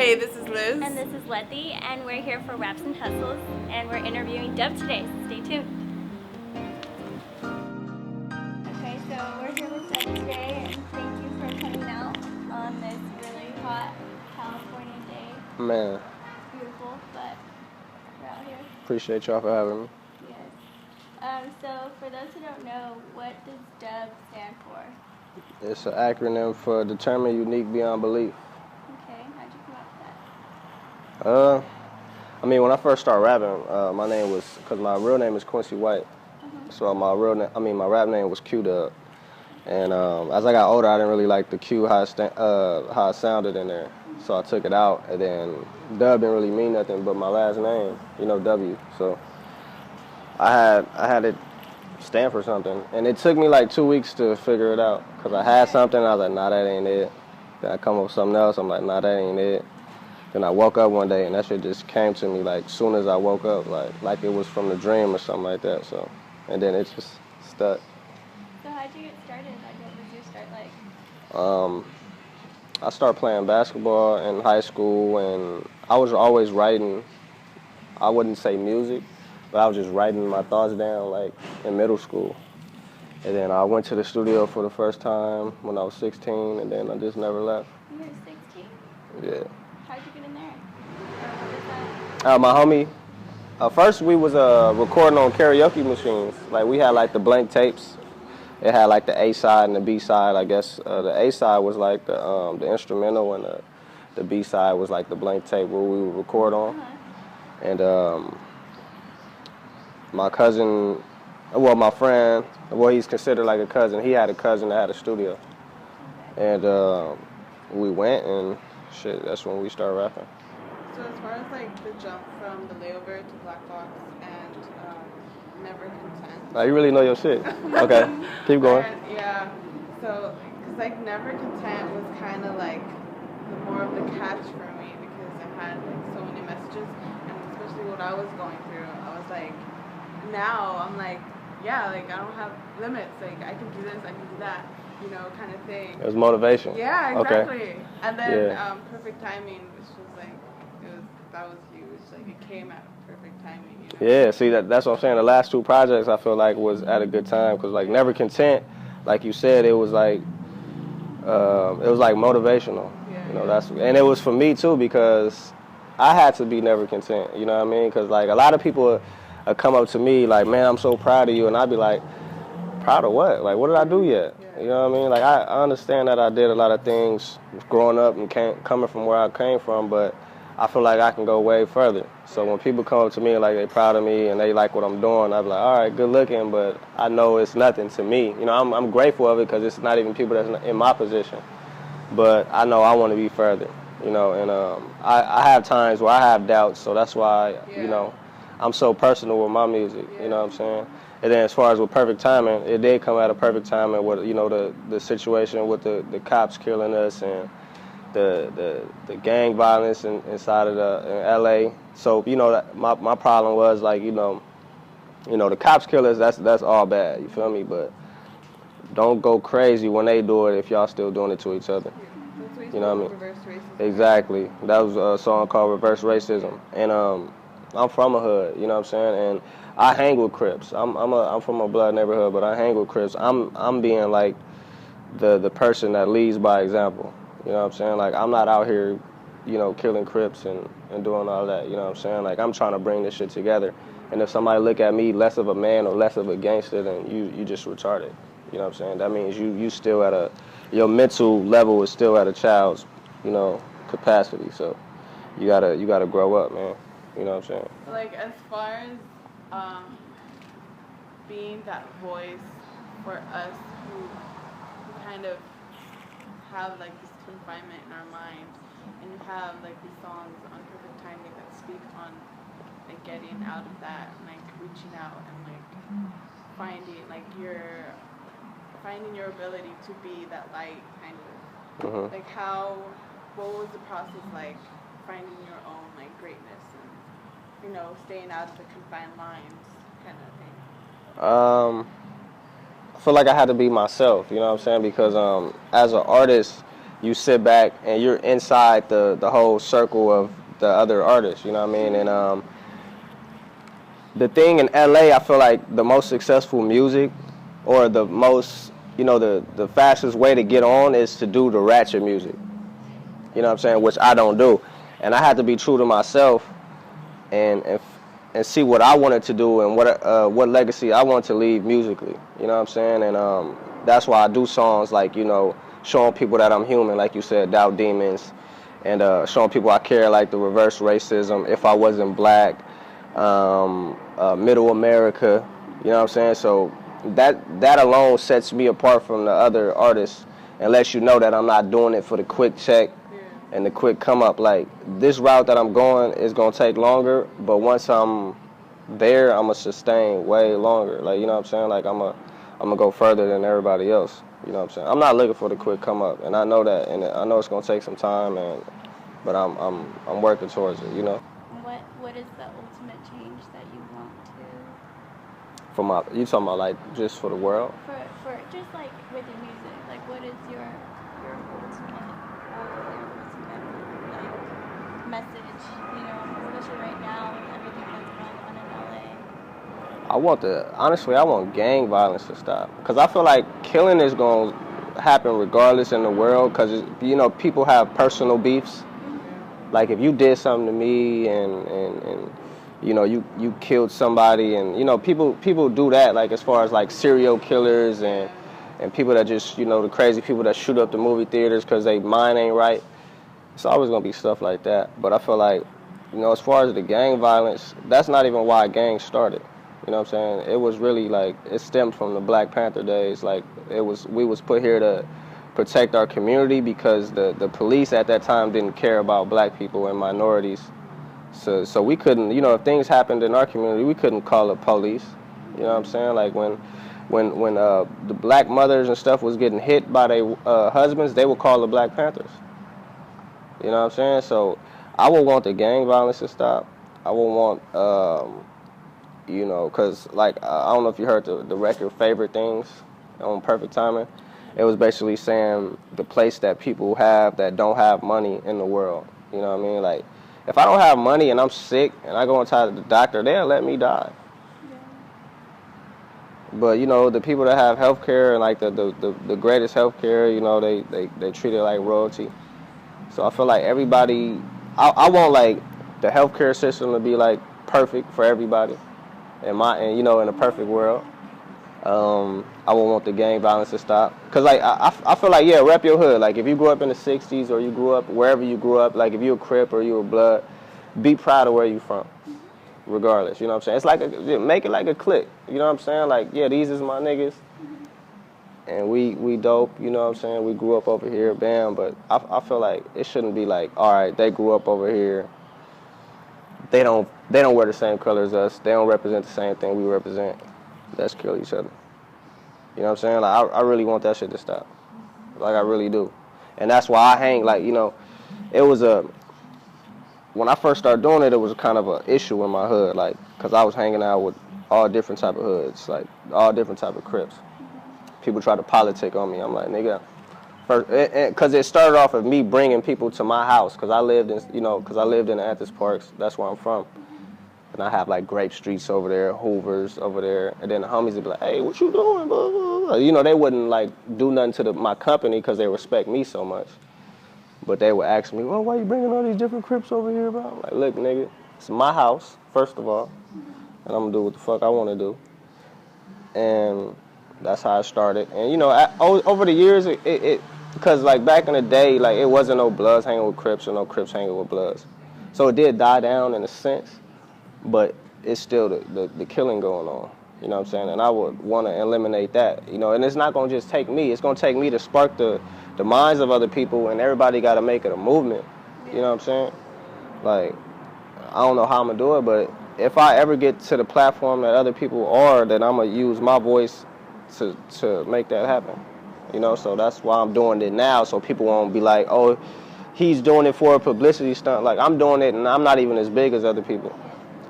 Hey, this is Liz. And this is Letty, and we're here for Raps and Hustles, and we're interviewing Dubb today, so stay tuned. Okay, so we're here with Dubb today, and thank you for coming out on this really hot California day. Man, It's beautiful, but we're out here. appreciate y'all for having me. Yes. So for those who don't know, what does Dubb stand for? It's an acronym for Determined, Unique, Beyond Belief. Okay, how'd you come up with that? I mean, when I first started rapping, my name was, because my real name is Quincy White. So my rap name was D.U.B.B. And as I got older, I didn't really like the Q, how it sounded in there. So I took it out, and then Dubb didn't really mean nothing but my last name, W. So I had it stand for something. And it took me like 2 weeks to figure it out, because I had something, I was like, nah, that ain't it. Then I come up with something else, I'm like, nah, that ain't it. Then I woke up one day, and that shit just came to me like soon as I woke up, like it was from the dream or something like that. So, and then it just stuck. So how'd you get started? Like, what was your start like? I started playing basketball in high school, and I was always writing. I wouldn't say music, but I was just writing my thoughts down like in middle school. And then I went to the studio for the first time when I was 16, and then I just never left. You were 16? Yeah. How'd you get in there? Or what is that? My homie, first we was recording on karaoke machines. Like we had like the blank tapes. It had like the A side and the B side. I guess the A side was like the instrumental, and the B side was like the blank tape where we would record on. And my cousin, well, my friend, well, he's considered like a cousin. He had a cousin that had a studio, and we went, and shit, that's when we started rapping. So as far as like the jump from the layover to Black Box and Never Content. Now you really know your shit. Okay, keep going. Yeah. So, cause like Never Content was kind of like the more of the catch for me, because it had like so many messages, and especially what I was going through, I was like, now I'm like, yeah, like I don't have limits. Like I can do this, I can do that, kind of thing. It was motivation. Yeah, exactly. Okay. And then Perfect Timing, which was like, that was huge. Like it came at perfect timing. Yeah, see that's what I'm saying. The last two projects I feel like was at a good time, because like Never Content, like you said, it was like motivational. Yeah. And it was for me too, because I had to be never content. You know what I mean? Because like a lot of people come up to me like, man, I'm so proud of you, and I'd be like, proud of what? Like, what did I do yet? Yeah. You know what I mean? Like I understand that I did a lot of things growing up and coming from where I came from, but I feel like I can go way further. So when people come up to me like they're proud of me and they like what I'm doing, I'm like, all right, good looking, but I know it's nothing to me. I'm grateful of it, because it's not even people that's in my position. But I know I want to be further, and I have times where I have doubts, so that's why, I'm so personal with my music, you know what I'm saying? And then as far as with Perfect Timing, it did come at a perfect timing with, the situation with the cops killing us, and the gang violence inside of in L.A. So my problem was like the cops kill us. That's all bad. You feel me? But don't go crazy when they do it if y'all still doing it to each other. You know what I mean? Reverse racism. Exactly. That was a song called Reverse Racism, and I'm from a hood. You know what I'm saying? And I hang with Crips. I'm from a blood neighborhood, but I hang with Crips. I'm being like the person that leads by example. You know what I'm saying? Like, I'm not out here, killing Crips and doing all that. You know what I'm saying? Like, I'm trying to bring this shit together. And if somebody look at me less of a man or less of a gangster, then you just retarded. You know what I'm saying? That means you still at your mental level is still at a child's, capacity. So you gotta grow up, man. You know what I'm saying? Like, as far as being that voice for us who kind of have like this confinement in our minds, and you have like these songs on Perfect Timing that speak on like getting out of that, and like reaching out, and like finding your ability to be that light, kind of. Mm-hmm. Like what was the process like finding your own like greatness, and staying out of the confined lines kind of thing? I feel like I had to be myself, you know what I'm saying? Because as an artist, you sit back and you're inside the whole circle of the other artists, you know what I mean? And the thing in LA, I feel like the most successful music or the most, you know, the fastest way to get on is to do the ratchet music. You know what I'm saying? Which I don't do. And I had to be true to myself and see what I wanted to do and what legacy I want to leave musically. You know what I'm saying? And that's why I do songs like, you know, showing people that I'm human, like you said, doubt demons, and showing people I care, like the reverse racism, if I wasn't black, middle America, you know what I'm saying? So that alone sets me apart from the other artists and lets you know that I'm not doing it for the quick check and the quick come up. Like, this route that I'm going is going to take longer, but once I'm there, I'm going to sustain way longer. Like, you know what I'm saying? Like, I'm going to go further than everybody else. You know what I'm saying? I'm not looking for the quick come up, and I know that, and I know it's going to take some time, but I'm working towards it, you know? What is the ultimate change that you want to? You talking about, like, just for the world? For just, like, with your music. Like, what is your ultimate message, you know, especially right now with everything that's going on in LA? Honestly, I want gang violence to stop. Because I feel like killing is going to happen regardless in the world. Because, you know, people have personal beefs. Like, if you did something to me and you know, you killed somebody, and, you know, people do that, like, as far as, like, serial killers and people that just, you know, the crazy people that shoot up the movie theaters because they mind ain't right. It's always going to be stuff like that. But I feel like, you know, as far as the gang violence, that's not even why gangs started. You know what I'm saying? It was really, like, it stemmed from the Black Panther days. Like, we was put here to protect our community because the police at that time didn't care about black people and minorities. So we couldn't, you know, if things happened in our community, we couldn't call the police. You know what I'm saying? Like, when the black mothers and stuff was getting hit by their husbands, they would call the Black Panthers. You know what I'm saying? So I would want the gang violence to stop. I would want, you know, because, like, I don't know if you heard the record Favorite Things on Perfect Timing. It was basically saying the place that people have that don't have money in the world. You know what I mean? Like, if I don't have money and I'm sick and I go inside the doctor, they'll let me die. Yeah. But, you know, the people that have health care and, like, the greatest health care, you know, they treat it like royalty. So I feel like everybody, I want, like, the healthcare system to be, like, perfect for everybody, and you know, in a perfect world. I would want the gang violence to stop, cause, like, I feel like, yeah, rep your hood. Like, if you grew up in the '60s or you grew up wherever you grew up, like, if you a Crip or you a Blood, be proud of where you from, regardless. You know what I'm saying? It's like make it like a clique. You know what I'm saying? Like, yeah, these is my niggas. And we dope, you know what I'm saying? We grew up over here, bam. But I feel like it shouldn't be like, all right, they grew up over here. They don't wear the same color as us. They don't represent the same thing we represent. Let's kill each other. You know what I'm saying? Like, I really want that shit to stop. Like, I really do. And that's why I hang, like, you know, it was when I first started doing it, it was kind of an issue in my hood, like, because I was hanging out with all different type of hoods, like, all different type of Crips. People try to politic on me. I'm like, nigga, because it started off of me bringing people to my house, because I lived in Anthony Parks. That's where I'm from. And I have, like, Grape Streets over there, Hoovers over there, and then the homies would be like, hey, what you doing, blah, blah, blah. You know, they wouldn't, like, do nothing to my company because they respect me so much. But they would ask me, well, why you bringing all these different Crips over here, bro? I'm like, look, nigga, it's my house, first of all, and I'm going to do what the fuck I want to do. And that's how I started. And, you know, over the years, because, like, back in the day, like, it wasn't no Bloods hanging with Crips or no Crips hanging with Bloods. So it did die down in a sense, but it's still the killing going on. You know what I'm saying? And I would want to eliminate that, you know. And it's not going to just take me. It's going to take me to spark the minds of other people, and everybody got to make it a movement. You know what I'm saying? Like, I don't know how I'm going to do it, but if I ever get to the platform that other people are, then I'm going to use my voice to make that happen. You know, so that's why I'm doing it now, so people won't be like, oh, he's doing it for a publicity stunt. Like, I'm doing it, and I'm not even as big as other people.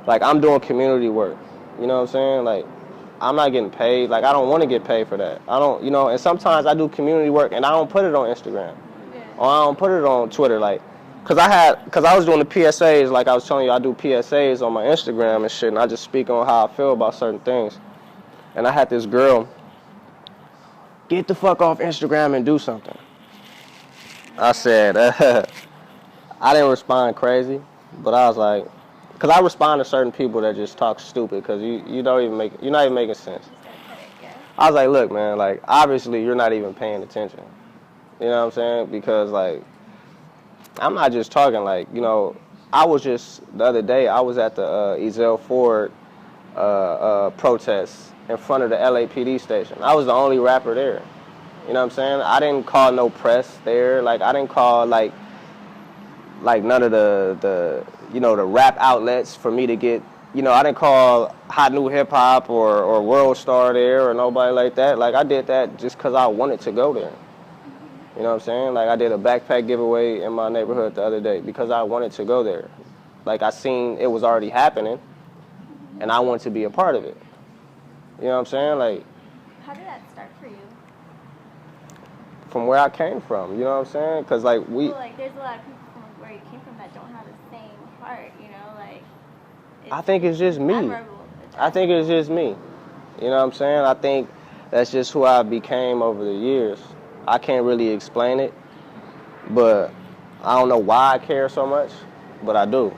Like, I'm doing community work. You know what I'm saying? Like, I'm not getting paid. Like, I don't want to get paid for that. I don't, you know, and sometimes I do community work, and I don't put it on Instagram. Yeah. Or I don't put it on Twitter, like, cause I was doing the PSAs, like I was telling you, I do PSAs on my Instagram and shit, and I just speak on how I feel about certain things. And I had this girl, get the fuck off Instagram and do something. I said, I didn't respond crazy, but I was like, cause I respond to certain people that just talk stupid, cause you're not even making sense. I was like, look, man, like, obviously you're not even paying attention. You know what I'm saying? Because, like, I'm not just talking, like, you know, I was just, the other day, I was at the Ezell Ford protest in front of the LAPD station. I was the only rapper there. You know what I'm saying? I didn't call no press there. Like, I didn't call, like none of the you know, the rap outlets for me to get, you know, I didn't call Hot New Hip Hop or World Star there or nobody like that. Like, I did that just because I wanted to go there. You know what I'm saying? Like, I did a backpack giveaway in my neighborhood the other day because I wanted to go there. Like, I seen it was already happening, and I wanted to be a part of it. You know what I'm saying? Like, how did that start for you? From where I came from, you know what I'm saying? Because, like, well, like, there's a lot of people from where you came from that don't have the same heart, you know? Like, I think it's just me. I think it's just me. You know what I'm saying? I think that's just who I became over the years. I can't really explain it, but I don't know why I care so much, but I do.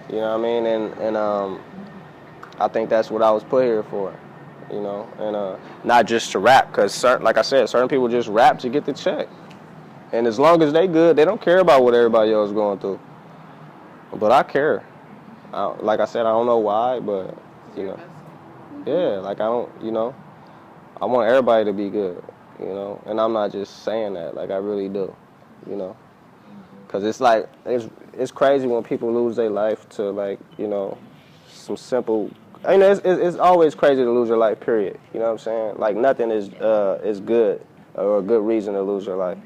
You know what I mean? And I think that's what I was put here for, you know, and not just to rap, because, like I said, certain people just rap to get the check. And as long as they good, they don't care about what everybody else is going through. But I care. Like I said, I don't know why, but, you know, yeah, like I don't, you know, I want everybody to be good. You know, and I'm not just saying that, like I really do, you know, because it's like, it's crazy when people lose their life to, like, you know, some simple, you know, it's always crazy to lose your life, period, you know what I'm saying? Like, nothing is good or a good reason to lose your life,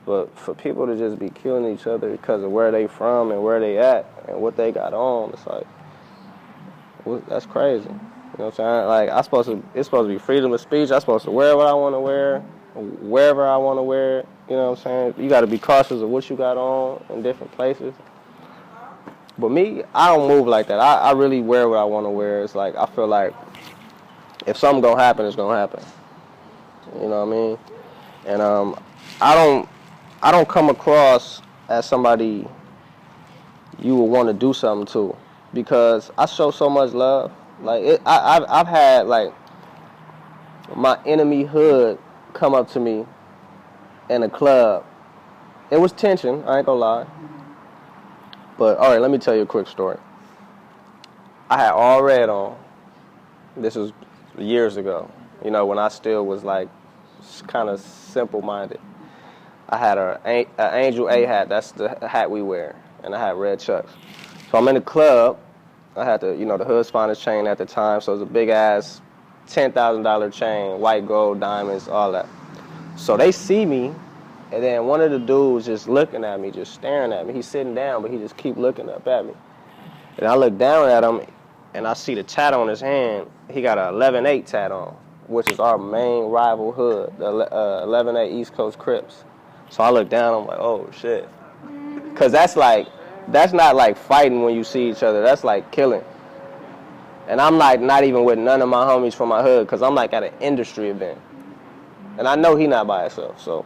but for people to just be killing each other because of where they from and where they at and what they got on, it's like, that's crazy. You know what I'm saying? Like, it's supposed to be freedom of speech. I'm supposed to wear what I want to wear, wherever I want to wear it. You know what I'm saying? You got to be cautious of what you got on in different places. But me, I don't move like that. I really wear what I want to wear. It's like, I feel like if something going to happen, it's going to happen. You know what I mean? And I don't come across as somebody you would want to do something to, because I show so much love. Like, I've had, like, my enemy hood come up to me in a club. It was tension, I ain't gonna lie. But, all right, let me tell you a quick story. I had all red on. This was years ago, you know, when I still was, like, kind of simple-minded. I had an Angel A hat. That's the hat we wear. And I had red chucks. So I'm in the club. I had the, you know, the hood sponsors chain at the time, so it was a big-ass $10,000 chain, white gold, diamonds, all that. So they see me, and then one of the dudes just looking at me, just staring at me. He's sitting down, but he just keep looking up at me. And I look down at him, and I see the tat on his hand. He got a 11-8 tat on, which is our main rival hood, the 11-8 East Coast Crips. So I look down, I'm like, oh, shit. Because that's not like fighting when you see each other. That's like killing. And I'm like not even with none of my homies from my hood, because I'm like at an industry event. And I know he not by himself. So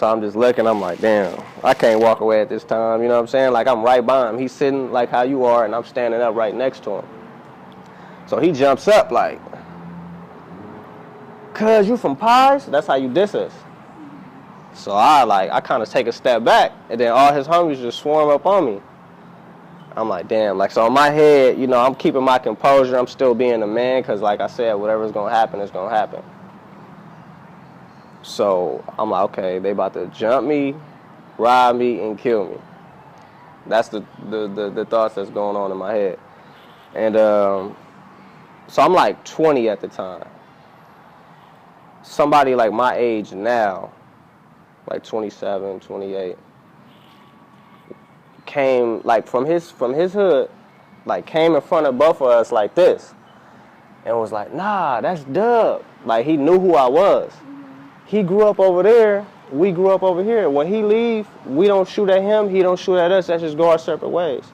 I'm just looking, I'm like, damn, I can't walk away at this time. You know what I'm saying? Like, I'm right by him. He's sitting like how you are, and I'm standing up right next to him. So he jumps up like, cuz you from Pies? That's how you diss us. So I kind of take a step back, and then all his homies just swarm up on me. I'm like, damn. Like, so in my head, you know, I'm keeping my composure. I'm still being a man, because, like I said, whatever's going to happen is going to happen. So I'm like, okay, they about to jump me, rob me, and kill me. That's the thoughts that's going on in my head. And so I'm like 20 at the time. Somebody like my age now, like 27, 28, came like from his hood, like came in front of both of us like this, and was like, nah, that's Dubb. Like, he knew who I was. He grew up over there, we grew up over here. When he leave, we don't shoot at him, he don't shoot at us. Let's just go our separate ways.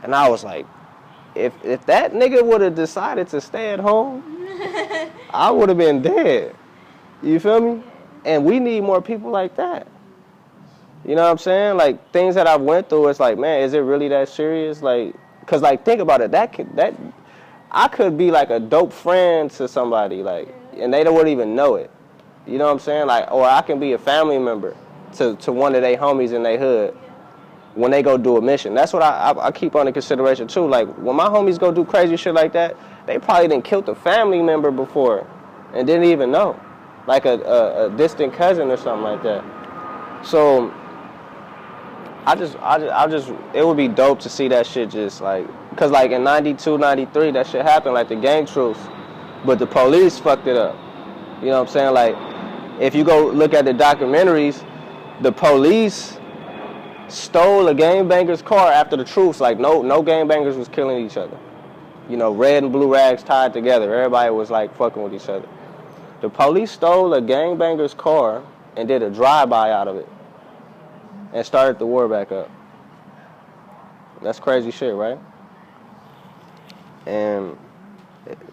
And I was like, if that nigga would have decided to stay at home, I would have been dead. You feel me? And we need more people like that. You know what I'm saying? Like, things that I've went through, it's like, man, is it really that serious? Like, because, like, think about it. That I could be, like, a dope friend to somebody, like, and they wouldn't even know it. You know what I'm saying? Like, or I can be a family member to one of their homies in their hood when they go do a mission. That's what I keep under consideration, too. Like, when my homies go do crazy shit like that, they probably done killed a family member before and didn't even know. Like a distant cousin or something like that. So I just, it would be dope to see that shit just like, cause like in 92, 93, that shit happened, like the gang truce, but the police fucked it up. You know what I'm saying? Like, if you go look at the documentaries, the police stole a gangbanger's car after the truce. Like, no gangbangers was killing each other. You know, red and blue rags tied together. Everybody was like fucking with each other. The police stole a gangbanger's car and did a drive-by out of it and started the war back up. That's crazy shit, right? And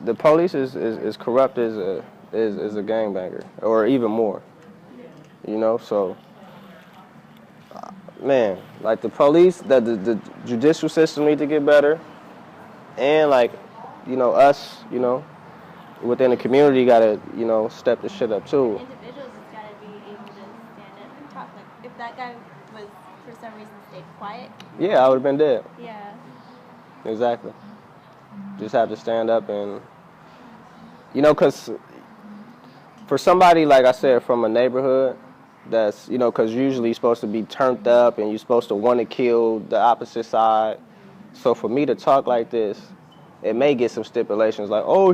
the police is corrupt as a gangbanger, or even more. You know, so man, like the police, the judicial system need to get better, and like, you know, us, you know, within the community gotta, you know, step the shit up too. Individuals just gotta be able to stand up and talk. Like, if that guy was for some reason stayed quiet. Yeah, I would have been dead. Yeah. Exactly. Just have to stand up and, you know, cause for somebody, like I said, from a neighborhood, that's, you know, cause usually you're supposed to be turned up and you're supposed to want to kill the opposite side. So for me to talk like this, it may get some stipulations like, oh,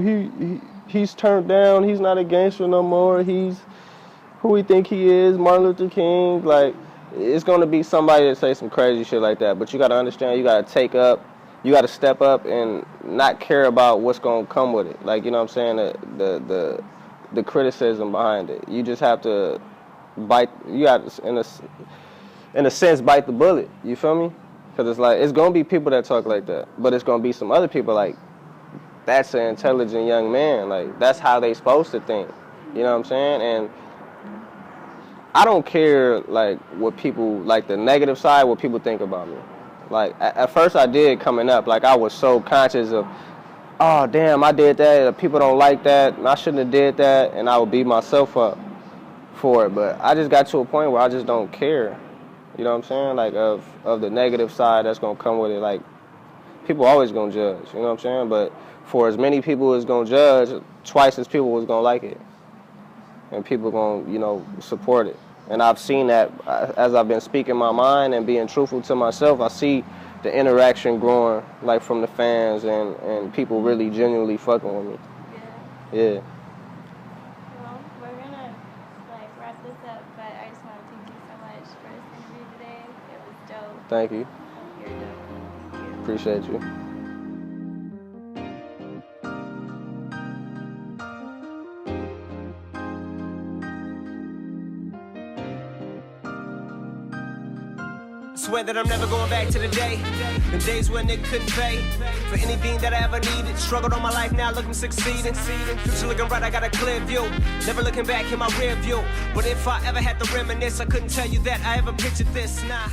he's turned down, he's not a gangster no more, he's who we think he is, Martin Luther King. Like, it's going to be somebody that say some crazy shit like that. But you got to understand, you got to take up, you got to step up and not care about what's going to come with it. Like, you know what I'm saying, the criticism behind it. You just have to bite, you got to, in a sense, bite the bullet. You feel me? Because it's like, it's going to be people that talk like that. But it's going to be some other people like, that's an intelligent young man. Like, that's how they supposed to think. You know what I'm saying? And I don't care, like, what people, like, the negative side, what people think about me. Like, at first I did coming up. Like, I was so conscious of, oh, damn, I did that. People don't like that. I shouldn't have did that. And I would beat myself up for it. But I just got to a point where I just don't care. You know what I'm saying? Like, of the negative side that's going to come with it. Like, people always going to judge. You know what I'm saying? But for as many people as going to judge, twice as people was going to like it. And people going to, you know, support it. And I've seen that as I've been speaking my mind and being truthful to myself. I see the interaction growing, like, from the fans and people really genuinely fucking with me. Yeah. Well, we're gonna like wrap this up, but I just want to thank you so much for this interview today. It was dope. Thank you. You're dope. Thank you. Appreciate you. Swear that I'm never going back to the days when it couldn't pay for anything that I ever needed. Struggled all my life, now look, I'm succeeding. Future looking bright, I got a clear view. Never looking back in my rear view. But if I ever had to reminisce, I couldn't tell you that I ever pictured this. Nah.